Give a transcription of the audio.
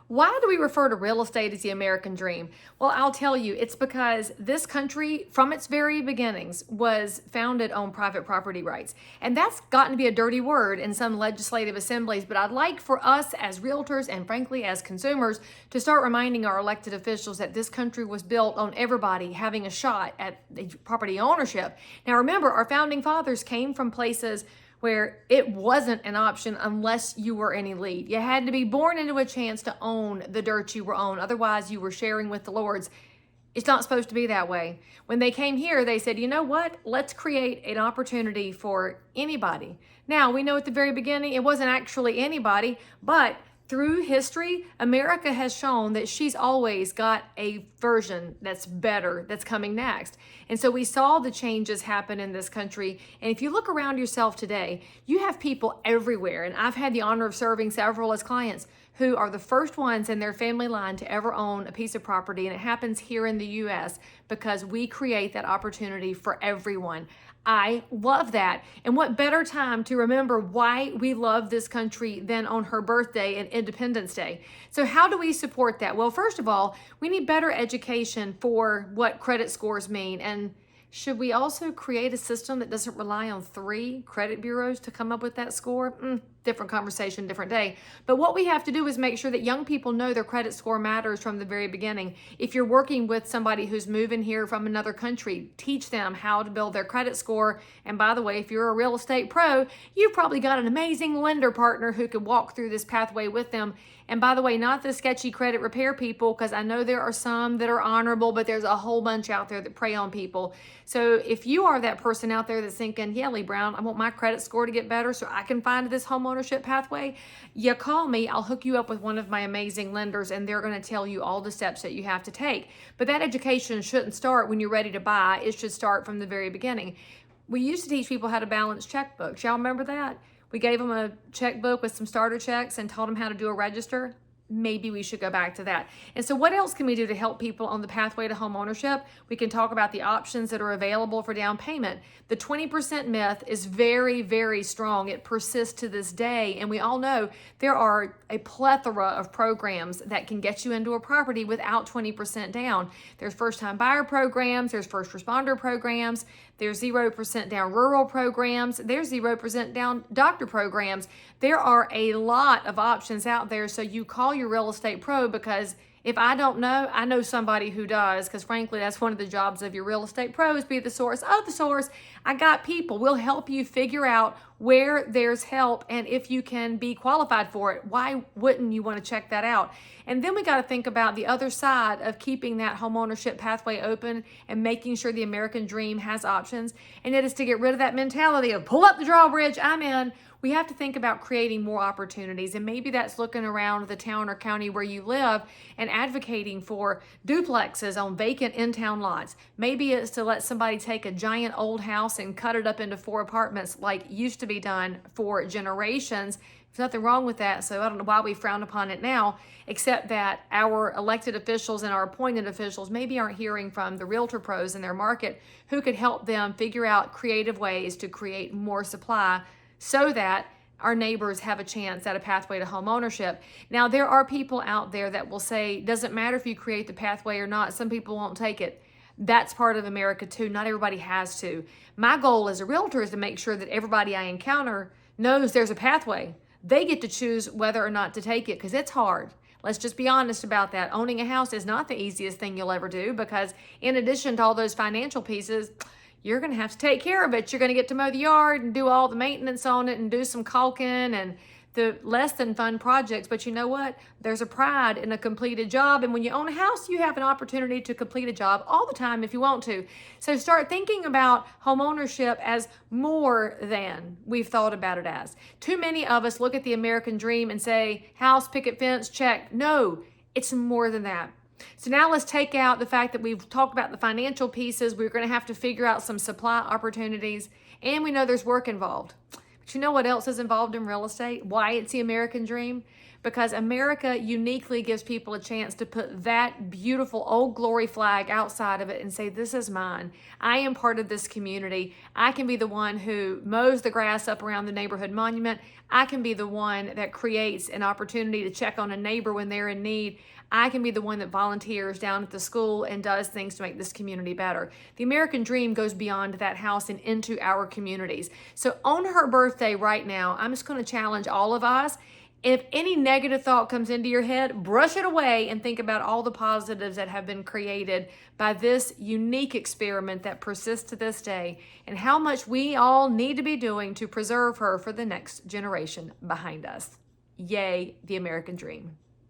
Why do we refer to real estate as the American dream? Well, I'll tell you, it's because this country, from its very beginnings, was founded on private property rights. And that's gotten to be a dirty word in some legislative assemblies, but I'd like for us as realtors and frankly as consumers to start reminding our elected officials that this country was built on everybody having a shot at property ownership. Now remember, our founding fathers came from places where it wasn't an option unless you were an elite. You had to be born into a chance to own the dirt you were on. Otherwise, you were sharing with the lords. It's not supposed to be that way. When they came here, they said, you know what? Let's create an opportunity for anybody. Now, we know at the very beginning, it wasn't actually anybody, but through history, America has shown that she's always got a version that's better that's coming next. And so we saw the changes happen in this country. And if you look around yourself today, you have people everywhere. And I've had the honor of serving several as clients who are the first ones in their family line to ever own a piece of property. And it happens here in the U.S. because we create that opportunity for everyone. I love that. And what better time to remember why we love this country than on her birthday and Independence Day. So how do we support that? Well, first of all, we need better education for what credit scores mean. And should we also create a system that doesn't rely on 3 credit bureaus to come up with that score? Different conversation, different day. But what we have to do is make sure that young people know their credit score matters from the very beginning. If you're working with somebody who's moving here from another country, teach them how to build their credit score. And by the way, if you're a real estate pro, you've probably got an amazing lender partner who could walk through this pathway with them. And by the way, not the sketchy credit repair people, because I know there are some that are honorable, but there's a whole bunch out there that prey on people. So if you are that person out there that's thinking, yeah, Leigh Brown, I want my credit score to get better so I can find this homeownership pathway, you call me. I'll hook you up with one of my amazing lenders, and they're going to tell you all the steps that you have to take. But that education shouldn't start when you're ready to buy. It should start from the very beginning. We used to teach people how to balance checkbooks. Y'all remember that? We gave them a checkbook with some starter checks and taught them how to do a register. Maybe we should go back to that. And so what else can we do to help people on the pathway to home ownership? We can talk about the options that are available for down payment. The 20% myth is very, very strong. It persists to this day. And we all know there are a plethora of programs that can get you into a property without 20% down. There's first-time buyer programs. There's first responder programs. There's 0% down rural programs. There's 0% down doctor programs. There are a lot of options out there. So you call your real estate pro, because if I don't know, I know somebody who does, because frankly, that's one of the jobs of your real estate pros, be the source of the source. I got people. We'll help you figure out where there's help and if you can be qualified for it. Why wouldn't you want to check that out? And then we got to think about the other side of keeping that homeownership pathway open and making sure the American dream has options. And it is to get rid of that mentality of pull up the drawbridge, I'm in. We have to think about creating more opportunities, and maybe that's looking around the town or county where you live and advocating for duplexes on vacant in-town lots. Maybe it's to let somebody take a giant old house and cut it up into 4 apartments like used to be done for generations. There's nothing wrong with that, so I don't know why we frown upon it now, except that our elected officials and our appointed officials maybe aren't hearing from the realtor pros in their market who could help them figure out creative ways to create more supply so that our neighbors have a chance at a pathway to home ownership. Now, there are people out there that will say, doesn't matter if you create the pathway or not, some people won't take it. That's part of America too. Not everybody has to. My goal as a realtor is to make sure that everybody I encounter knows there's a pathway. They get to choose whether or not to take it, because it's hard. Let's just be honest about that. Owning a house is not the easiest thing you'll ever do, because in addition to all those financial pieces, you're going to have to take care of it. You're going to get to mow the yard and do all the maintenance on it and do some caulking and the less than fun projects. But you know what? There's a pride in a completed job. And when you own a house, you have an opportunity to complete a job all the time if you want to. So start thinking about home ownership as more than we've thought about it as. Too many of us look at the American dream and say, house, picket fence, check. No, it's more than that. So now let's take out the fact that we've talked about the financial pieces. We're going to have to figure out some supply opportunities, and we know there's work involved. But you know what else is involved in real estate? Why it's the American dream? because America uniquely gives people a chance to put that beautiful Old Glory flag outside of it and say, this is mine. I am part of this community. I can be the one who mows the grass up around the neighborhood monument. I can be the one that creates an opportunity to check on a neighbor when they're in need. I can be the one that volunteers down at the school and does things to make this community better. The American dream goes beyond that house and into our communities. So on her birthday right now, I'm just going to challenge all of us. If any negative thought comes into your head, brush it away and think about all the positives that have been created by this unique experiment that persists to this day, and how much we all need to be doing to preserve her for the next generation behind us. Yay, the American dream.